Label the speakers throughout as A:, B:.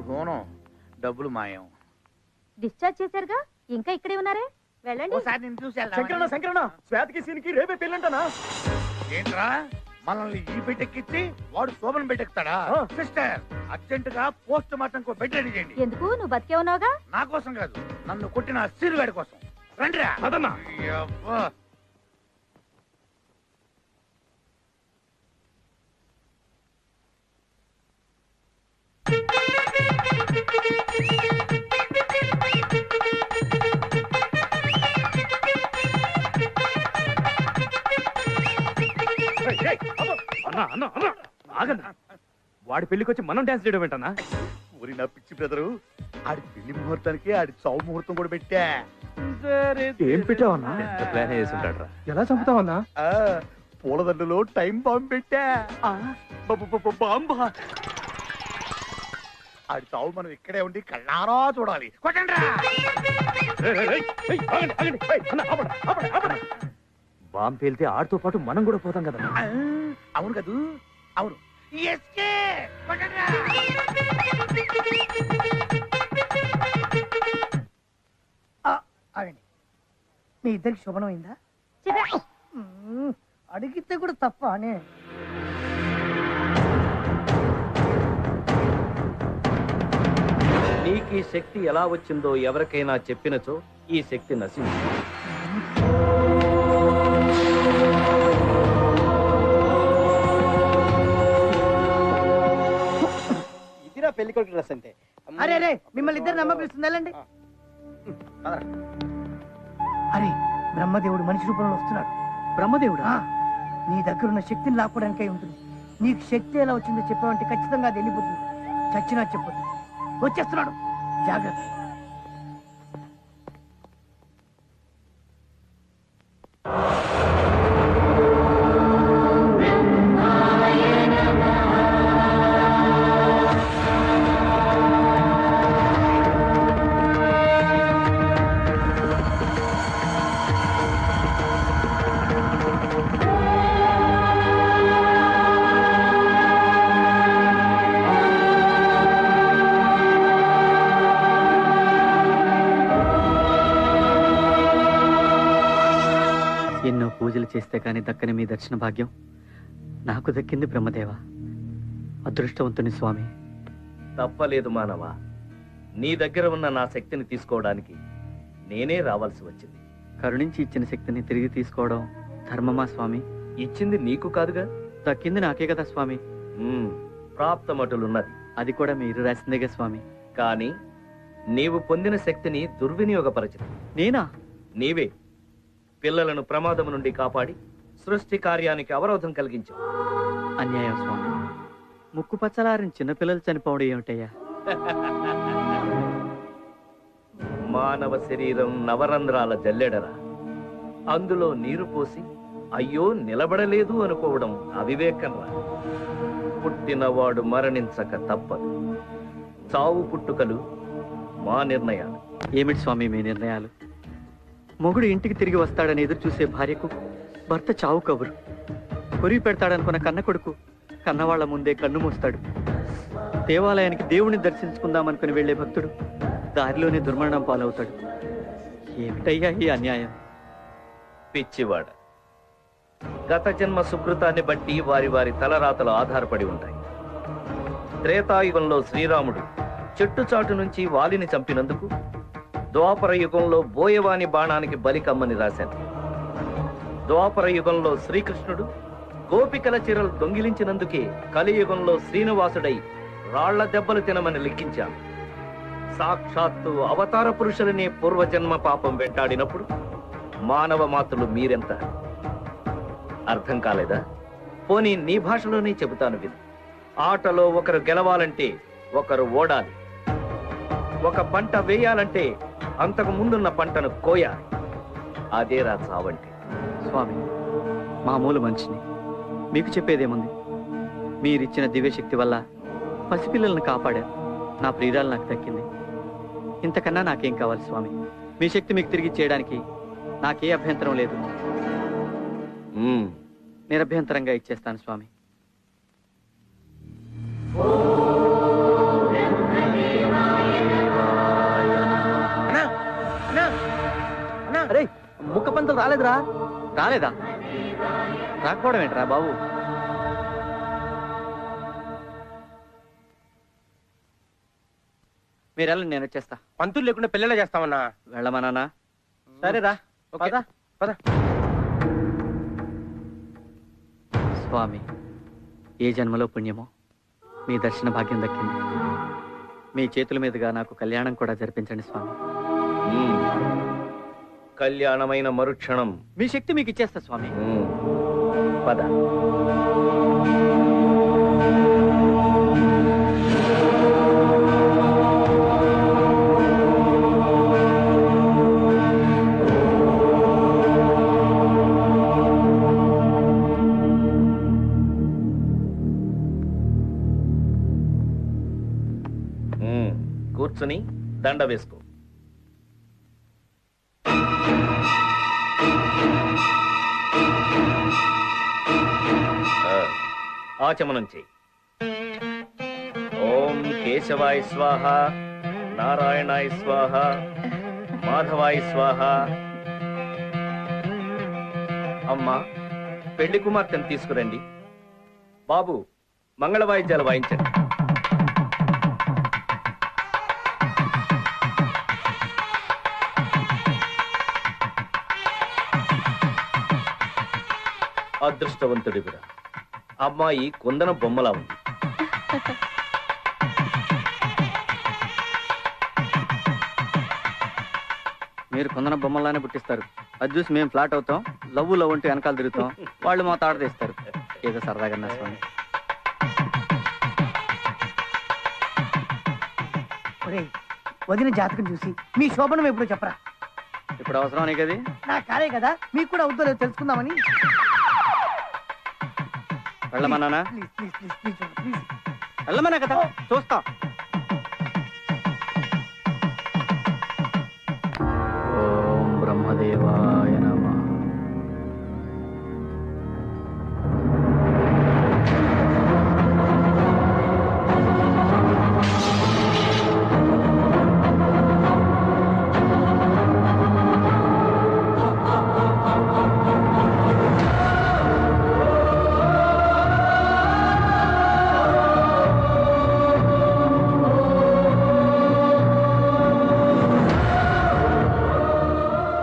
A: హోనం డబ్బులు మాయం.
B: డిశ్చార్జ్ చేశారుగా, ఇంకా ఇక్కడే ఉన్నారే? వెళ్ళండి.
A: ఓసారి నేను చూసి
C: శంకరన్న శంకరన్న శ్వేతకి సీనికి రేపే పెళ్ళంటానా?
A: ఏంట్రా మనల్ని ఈ బెడ్డెక్కిచ్చి వాడు శోభన బెడ్డెక్కుతాడా? సిస్టర్ అర్జెంట్ గా పోస్ట్ మార్టం కో బెడ్ రెడీ చేయండి.
B: ఎందుకు? నువ్వు బతికే ఉన్నావుగా.
A: నా కోసం కాదు, నన్ను కొట్టిన సీరుగాడి కోసం. రండిరా.
C: అదన్నా అన్నా అన్నా అన్నా ఆగన్నా, వాడి పెళ్లికి వచ్చి మనం డాన్స్ చేయడం ఏంటన్నా?
A: ఊరి నా పిచ్చి బ్రదరు, ఆడి పెళ్లి ముహూర్తానికి ఆడి చావు ముహూర్తం కూడా పెట్టా.
C: ఏం పెట్టావన్నా?
D: ప్లాన్ వేసి ఉంటాడు రా.
C: ఎలా చంపుతావన్నా?
A: పూలదండలో టైం బాంబు పెట్టా.
C: బాంబా?
A: ఆడి చావు మనం ఇక్కడే ఉండి కళ్ళారా చూడాలి. కొట్టండి.
D: బాంబు పేలితే ఆడితో పాటు మనం కూడా పోతాం కదా.
A: అవును కదూ, అవును.
E: ఆగండి, మీ ఇద్దరికి శుభనం అయిందా? అడిగితే కూడా తప్ప అనే.
D: నీకు ఈ శక్తి ఎలా వచ్చిందో ఎవరికైనా చెప్పినచో ఈ శక్తి నశించు.
C: ఇదిరా పెళ్లి కొడుకు డ్రెస్ అంటే.
E: అరే అరే, మిమ్మల్ని ఇద్దరు నమ్మపిస్తుంది. వెళ్ళండి. అరే, బ్రహ్మదేవుడు మనిషి రూపంలో వస్తున్నాడు.
C: బ్రహ్మదేవుడా?
E: నీ దగ్గర ఉన్న శక్తిని లాక్కోవడానికై ఉంటుంది. నీకు శక్తి ఎలా వచ్చిందో చెప్పావంటే ఖచ్చితంగా అది వెళ్ళిపోతుంది. చచ్చినా చెప్పొద్దు. వచ్చేస్తున్నాడు, జాగ్రత్త.
F: ఎన్నో పూజలు చేస్తే కానీ దక్కని మీ దర్శన భాగ్యం నాకు దక్కింది బ్రహ్మదేవ. అదృష్టవంతుని స్వామి.
D: తప్పలేదు మానవ, నీ దగ్గర ఉన్న నా శక్తిని తీసుకోవడానికి నేనే రావాల్సి వచ్చింది.
F: కరుణించి ఇచ్చిన శక్తిని తిరిగి తీసుకోవడం ధర్మమా స్వామి?
D: ఇచ్చింది నీకు కాదుగా,
F: దక్కింది నాకే కదా స్వామి.
D: ప్రాప్తమటులున్నది,
F: అది కూడా మీరు రాసిందేగా స్వామి.
D: కానీ నీవు పొందిన శక్తిని దుర్వినియోగపరచదు.
F: నేనా?
D: నీవే పిల్లలను ప్రమాదం నుండి కాపాడి సృష్టి కార్యానికి అవరోధం కలిగించావు.
F: అన్యాయం స్వామి. ముక్కు పచ్చలారిన చిన్నపిల్లలు చనిపోవడం ఏమిటయ్యా?
D: మానవ శరీరం నవరంధ్రాల జల్లెడరా, అందులో నీరు పోసి అయ్యో నిలబడలేదు అనుకోవడం అవివేకం రా. పుట్టినవాడు మరణించక తప్పదు. చావు పుట్టుకలు మా నిర్ణయాలు.
F: ఏమిటి స్వామి మీ నిర్ణయాలు? మొగుడు ఇంటికి తిరిగి వస్తాడని ఎదురు చూసే భార్యకు భర్త చావు కబురు. కొరివి పెడతాడనుకున్న కన్న కొడుకు కన్నవాళ్ల ముందే కన్ను మూస్తాడు. దేవాలయానికి దేవుణ్ణి దర్శించుకుందామనుకుని వెళ్లే భక్తుడు దారిలోనే దుర్మరణం పాలవుతాడు. ఏమిటయ్యా ఈ అన్యాయం?
D: పిచ్చివాడ, గత జన్మ సుకృతాన్ని బట్టి వారి వారి తలరాతలు ఆధారపడి ఉంటాయి. త్రేతాయుగంలో శ్రీరాముడు చెట్టుచాటు నుంచి వాలిని చంపినందుకు ద్వాపర యుగంలో బోయవాని బాణానికి బలి కమ్మని రాశాను. ద్వాపర యుగంలో శ్రీకృష్ణుడు గోపికల చీరలు దొంగిలించినందుకే కలియుగంలో శ్రీనివాసుడై రాళ్ల దెబ్బలు తినమని లిఖించాను. సాక్షాత్తు అవతార పురుషులనే పూర్వజన్మ పాపం వెంటాడినప్పుడు మానవ మాతృలు మీరెంత? అర్థం కాలేదా? పోనీ నీ భాషలోనే చెబుతాను విను. ఆటలో ఒకరు గెలవాలంటే ఒకరు ఓడాలి. ఒక పంట వేయాలంటే అంతకు ముందున్న పంటను కోయాలి. అదేరా చావంటే.
F: స్వామి, మామూలు మనిషిని. మీకు చెప్పేదేముంది? మీరిచ్చిన దివ్యశక్తి వల్ల పసిపిల్లలను కాపాడారు. నా ప్రియురాలు నాకు దక్కింది. ఇంతకన్నా నాకేం కావాలి స్వామి? మీ శక్తి మీకు తిరిగి చేయడానికి నాకే అభ్యంతరం లేదు. నిరభ్యంతరంగా ఇచ్చేస్తాను స్వామి.
E: రాలేదురా.
F: రాలేదా? రాకపోవడం ఏంట్రా బాబు? మీరు వెళ్ళండి, నేను వచ్చేస్తా.
C: పంతులు లేకుండా పిల్లలే చేస్తామన్నా.
F: వెళ్ళమన్నా? సరేరా,
C: ఓకే.
F: పద.
C: పద.
F: స్వామి, ఏ జన్మలో పుణ్యమో మీ దర్శన భాగ్యం దక్కింది. మీ చేతుల మీదుగా నాకు కళ్యాణం కూడా జరిపించండి స్వామి.
D: కళ్యాణమైన మరుక్షణం
F: మీ శక్తి మీకు ఇచ్చేస్తా స్వామి.
D: పద. కూర్చుని దండ వేసుకో. ఆచమనం చెయ్యి. ఓం కేశవాయ స్వాహ, నారాయణాయ స్వాహ, మాధవాయ స్వాహ. అమ్మా, పెళ్లి కుమార్తెను తీసుకురండి. బాబు, మంగళ వాయిద్యాలు వాయించండి. అదృష్టవంతుడి కూడా, అమ్మాయి కుందన బొమ్మలా ఉంది.
F: మీరు కొందన బొమ్మలానే పుట్టిస్తారు. అది చూసి మేము ఫ్లాట్ అవుతాం, లవ్ లవ్ అంటే వెనకాల తిరుగుతాం, వాళ్ళు మా తాడ తీస్తారు. ఏదో సరదాగా నా స్వామి.
E: వదిన జాతకం చూసి మీ శోభనం ఎప్పుడు చెప్పరా.
F: ఇప్పుడు అవసరం అనే కది.
E: నా కాలే కదా, మీకు కూడా అవుతుందో లేదో తెలుసుకుందామని.
F: వెళ్ళమన్నానా?
E: Please please please please please.
F: వెళ్ళమన్నా కదా, చూస్తా. ఓం బ్రహ్మదేవాయ నమః.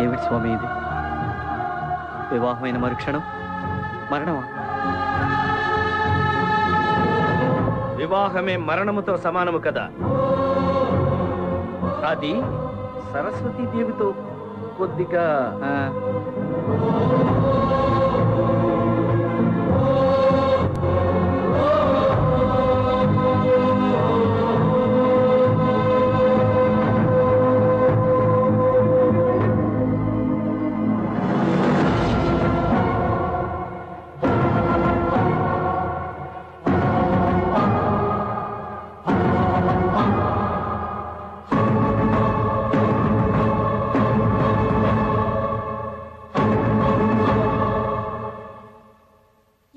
F: ఏమిటి స్వామి ఇది? వివాహమైన మరుక్షణం మరణమా?
D: వివాహమే మరణముతో సమానము కదా. అది సరస్వతీదేవితో కొద్దిగా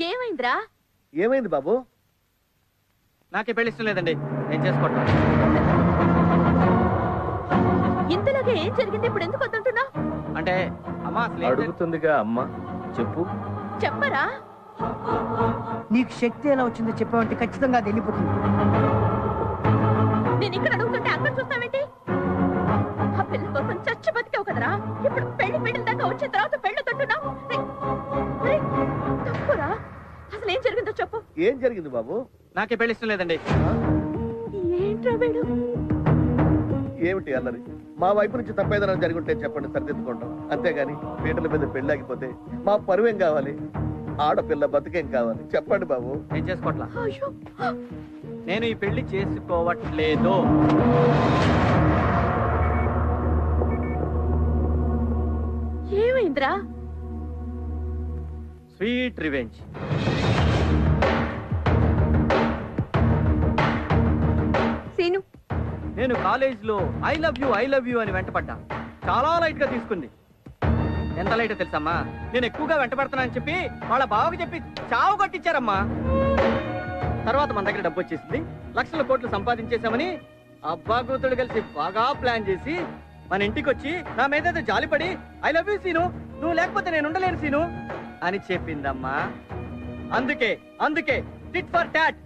B: ఏమైందిరా?
C: ఏమైంది బాబు?
F: నాకే పెళ్లి ఇష్టం లేదండి, నేను చేసుకోవటం.
B: ఇంతలోగా ఏం జరిగింది? ఇప్పుడు ఎందుకు వద్దంటున్నావు?
F: అంటే అమ్మా అసలు ఏం జరిగింది?
D: అడుగుతుందిగా అమ్మ, చెప్పు.
B: చెప్పరా?
E: నీకు శక్తి ఎలా వచ్చిందో చెప్పావంటే ఖచ్చితంగా అది వెళ్ళిపోతుంది.
B: నేను ఇక్కడ అడుగుతుంటే అక్కడ చూస్తావేంటి? ఆ పిల్ల కోసం చచ్చి బతికావు కదరా. ఇప్పుడు పెళ్లి దాకా వచ్చిన తర్వాత పెళ్లి తొట్టున్నావు. తప్పురా. అసలు ఏం జరిగిందో చెప్పు.
C: ఏం జరిగింది బాబు?
F: నాకే పెళ్లి ఇష్టం లేదండి.
B: ఏంట్రా వీడు?
C: ఏమిటి అల్లరి? మా వైపు నుంచి తప్పేదైనా జరుగుంటే చెప్పండి, సరిదిద్దుకుంటాం. అంతేగాని పీటల మీద పెళ్లి ఆగిపోతే మా పరువేం కావాలి? ఆడపిల్ల బతికేం కావాలి? చెప్పండి బాబు.
F: నేను చేసుకోవట్లా.
B: అయ్యో,
F: నేను ఈ పెళ్లి చేసుకోవట్లేదు.
B: ఏమైందిరా?
F: Sweet revenge.
B: సీను,
F: నేను కాలేజీలో ఐ లవ్ యూ అని వెంటపడ్డా. చాలా లైట్ గా తీసుకుంది. ఎంత లైట్ తెలుసమ్మా? నేను ఎక్కువగా వెంటపడుతున్నానని చెప్పి వాళ్ళ బావకి చెప్పి చావు కొట్టించారమ్మా. తర్వాత మన దగ్గర డబ్బు వచ్చేసింది, లక్షల కోట్లు సంపాదించేశామని అబ్బా కూతుడు కలిసి బాగా ప్లాన్ చేసి మన ఇంటికి వచ్చి నా మీద జాలిపడి ఐ లవ్ యూ సీను, నువ్వు లేకపోతే నేను ఉండలేను సీను అని చెప్పిందమ్మా. అందుకే అందుకే టిట్ ఫర్ టాట్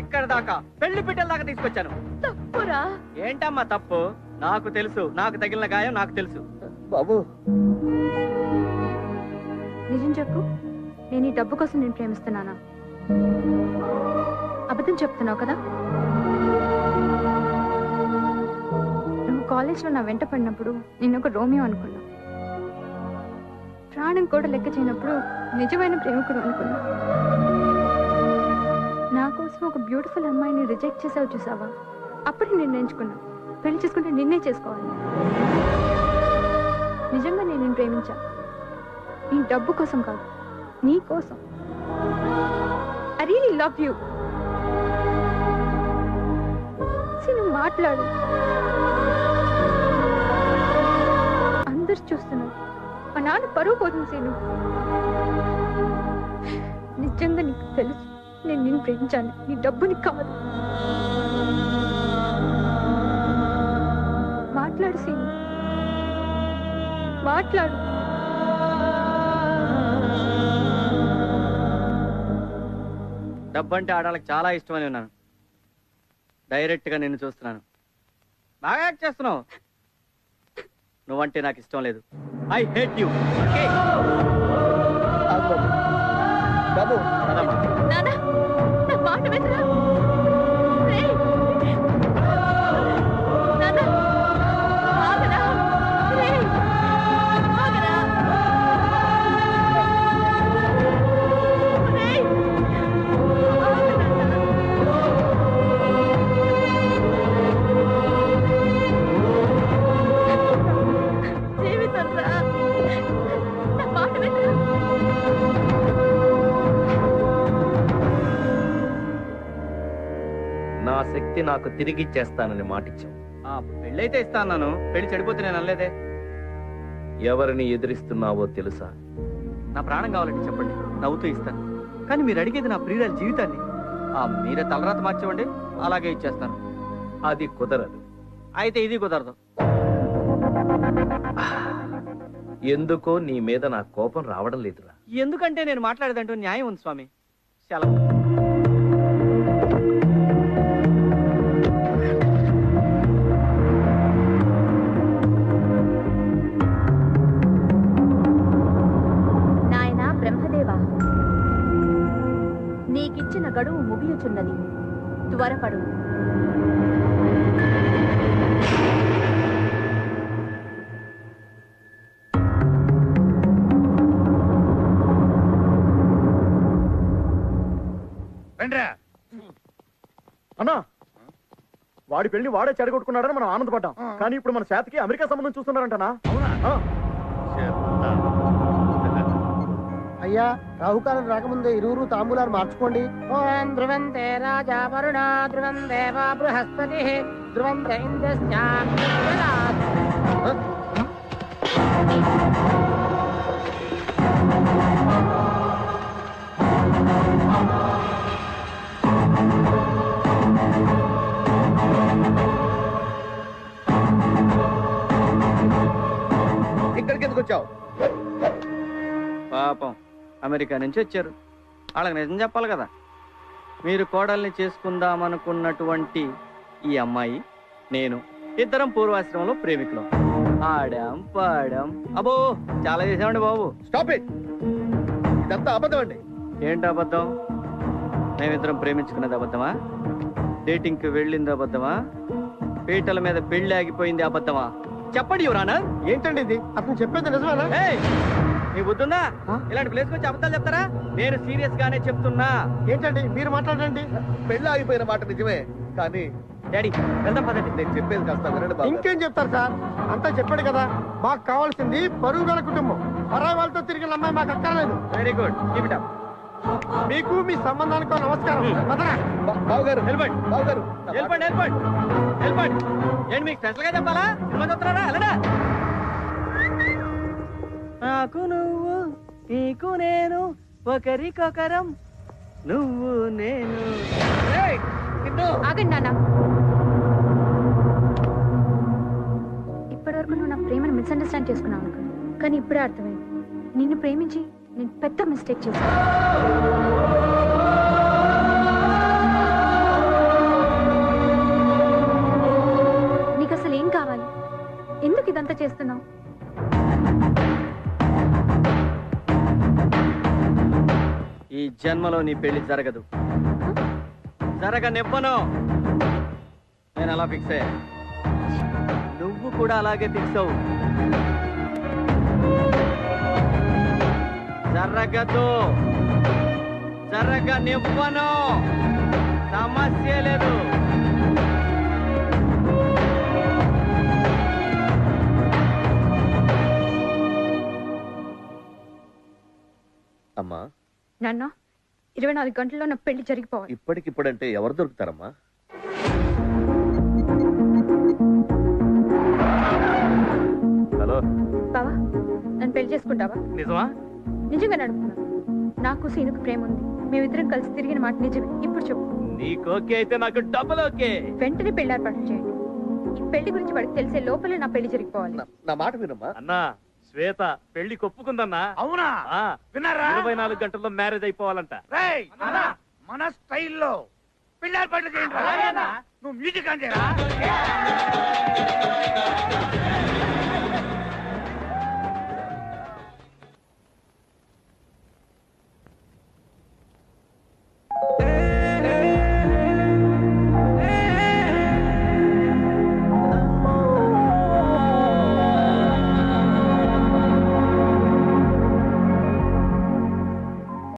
F: ఇక్కడ దాకా పెళ్లి పిట్టల దాకా తీసుకొచ్చాను.
B: తప్పురా.
F: ఏంటమ్మా తప్పు? నాకు తెలుసు, నాకు తగిలిన గాయం నాకు తెలుసు.
C: బాబు
B: నిజం చెప్పు, నేను ఈ డబ్బు కోసం నేను ప్రేమిస్తున్నానా? అబద్ధం చెప్తున్నావు కదా? నువ్వు కాలేజ్లో నా వెంట పడినప్పుడు నేను ఒక రోమియో అనుకున్నా. ప్రాణం కూడా లెక్క చేయనప్పుడు నిజమైన ప్రేమికుడు అనుకున్నా. నా కోసం ఒక బ్యూటిఫుల్ అమ్మాయిని రిజెక్ట్ చేసావు చూసావా? అప్పుడు నేను ఎంచుకున్నా పెళ్లి చేసుకుంటే నిన్నే చేసుకోవాలి. నిజంగా నేను నిన్ను ప్రేమించా. నీ డబ్బు కోసం కాదు, నీ కోసం. I really love you. నువ్వు మాట్లాడు. అందరు చూస్తున్నారు. మా నాన్న పరువు పోతుంది సీను. నిజంగా నీకు తెలుసు నేను నిన్ను ప్రేమించాను, నీ డబ్బుని కాదు. మాట్లాడు సీను, మాట్లాడు.
F: డబ్బంటే ఆడాలకు చాలా ఇష్టమని ఉన్నాను. డైరెక్ట్ గా నిన్ను చూస్తున్నాను. బాగా యాక్ట్ చేస్తున్నావు. నువ్వంటే నాకు ఇష్టం లేదు. I hate you.
C: బాబు
B: నాన్న, నా మాట వినరా? రేయ్! నాన్న, ఆగరా? రేయ్! ఆగరా? రేయ్! జీవితం రా. నా మాట వినరా?
D: నా శక్తి నాకు తిరిగిచ్చేస్తానని మాటిచ్చావు.
F: పెళ్ళైతే ఇస్తాను. పెళ్లి చెడిపోతే నేను అనలేదే.
D: ఎవరిని ఎదిరిస్తున్నావో తెలుసా?
F: నా ప్రాణం కావాలంటే చెప్పండి, నవ్వుతూ ఇస్తాను. కానీ మీరు అడిగేది నా ప్రియురాల జీవితాన్ని. మీరే తలరాత మార్చేవండి, అలాగే ఇచ్చేస్తాను.
D: అది కుదరదు.
F: అయితే ఇది కుదరదు.
D: ఎందుకో నీ మీద నా కోపం రావడం లేదురా.
F: ఎందుకంటే నేను మాట్లాడేదంటూ న్యాయం ఉంది స్వామి. సెలవు.
B: నాయనా బ్రహ్మదేవా, నీకిచ్చిన గడువు ముగియుచున్నది. త్వరపడు.
G: అన్నా, వాడి పెళ్లి వాడే చెడగొట్టుకున్నాడని మనం ఆనందపడ్డాం. కానీ ఇప్పుడు మన శాతకి అమెరికా సంబంధం చూస్తున్నారంటనా?
E: అయ్యా, రాహుకాలం రాకముందే ఇరువురు తాంబూలాలు మార్చుకోండి. ఓం ధ్రువంతే రాజా వరుణ, ధ్రువం దేవ బృహస్పతి, ధ్రువం
C: ఇక్కడికి ఎందుకు వచ్చావు?
F: పాపం అమెరికా నుంచి వచ్చారు. వాళ్ళకి నిజం చెప్పాలి కదా. మీరు కోడల్ని చేసుకుందామనుకున్నటువంటి ఈ అమ్మాయి నేను ఇద్దరం పూర్వాశ్రమంలో ప్రేమికులం. ఆడాం, పాడాం, అబ్బో చాలా చేసామండి బాబు.
C: Stop it. ఇదంతా అబద్ధం అండి.
F: ఏంటి అబద్ధం? మేమిద్దరం ప్రేమించుకున్నది అబద్ధమా? డేటింగ్ కి వెళ్ళింది అబద్ధమా? పీటల మీద పెళ్లి ఆగిపోయింది అబద్ధమా? చెప్పండి యువరానర్.
G: ఏంటండి ఇది? అతను చెప్పేది నిజమేనా?
F: నీ బుద్ధుందా? ఇలాంటి ప్లేస్ వచ్చి అబద్ధాలు చెప్తారా? నేను సీరియస్ గానే చెప్తున్నా.
G: ఏంటండి మీరు మాట్లాడండి.
C: పెళ్లి ఆగిపోయిన మాట నిజమే, కానీ
F: డాడీ వెళ్దాం పదండి.
C: నేను చెప్పేది కాస్త వినండి బాబు.
G: ఇంకేం చెప్తారు సార్? అంతా చెప్పాడు కదా. మాకు కావాల్సింది పరువు గల కుటుంబం. పరాయి వాళ్ళతో తిరిగిన అమ్మాయి మాకు అక్కర్లేదు.
F: Very good, keep it up.
G: మీకు మీ సంబంధానికి నమస్కారం.
C: బావగారు
F: వెళ్ళిపోండి.
C: బావగారు
F: వెళ్ళిపోండి వెళ్ళిపోండి వెళ్ళిపోండి. ఏంటి మీకు స్పెషల్ గా చెప్పాలా? సినిమా చూస్తున్నారా? వెళ్ళడా. నాకు నువ్వు, నీకు నేను, ఒకరికొకరం, నువ్వు నేను.
B: ఆగండి నాన్న. ఇప్పటివరకు నువ్వు నా ప్రేమను మిస్అండర్స్టాండ్ చేసుకున్నావు అనుకున్నా, కానీ ఇప్పుడే అర్థమైంది నిన్ను ప్రేమించి నేను పెద్ద మిస్టేక్ చేశాను. నీకు అసలు ఏం కావాలి? ఎందుకు ఇదంతా చేస్తున్నావు?
F: ఈ జన్మలో నీ పెళ్లి జరగదు, జరగనివ్వను. నేను అలా ఫిక్స్ అయ్యా, నువ్వు కూడా అలాగే ఫిక్స్ అవ్వు. జరగదు, జరగనివ్వను, సమస్య లేదు.
C: అమ్మా,
B: నాన్న 24 గంటల్లో నా పెళ్లి జరిగిపోవాలి.
C: ఇప్పటికిప్పుడంటే ఎవరు దొరుకుతారమ్మా?
D: హలో
B: బావా, నన్ను పెళ్లి చేసుకుంటావా?
D: నిజమా?
B: నిజంగా నడుపుతున్నా. నాకు సీనుకు ప్రేమ ఉంది. మేమిద్దరం కలిసి తిరిగిన మాట నిజమే. ఇప్పుడు చెప్పు.
D: నీకు ఓకే అయితే నాకు డబుల్ ఓకే.
B: వెంటనే పెళ్లి ఏర్పాటు చేయండి. ఈ పెళ్లి గురించి వాడికి తెలిసే లోపలే నా పెళ్లి జరిగిపోవాలి.
C: నా మాట వినమ్మా.
D: అన్నా, శ్వేత పెళ్లి కొప్పుకుందన్నా.
A: అవునా?
D: ఆ,
A: విన్నారా?
D: 24 గంటల్లో మ్యారేజ్ అయిపోవాలంట.
A: రేయ్, మన స్టైల్లో పెళ్లి ఏర్పాట్లు చేయండి. నువ్వు మ్యూజిక్ అని చేయరా?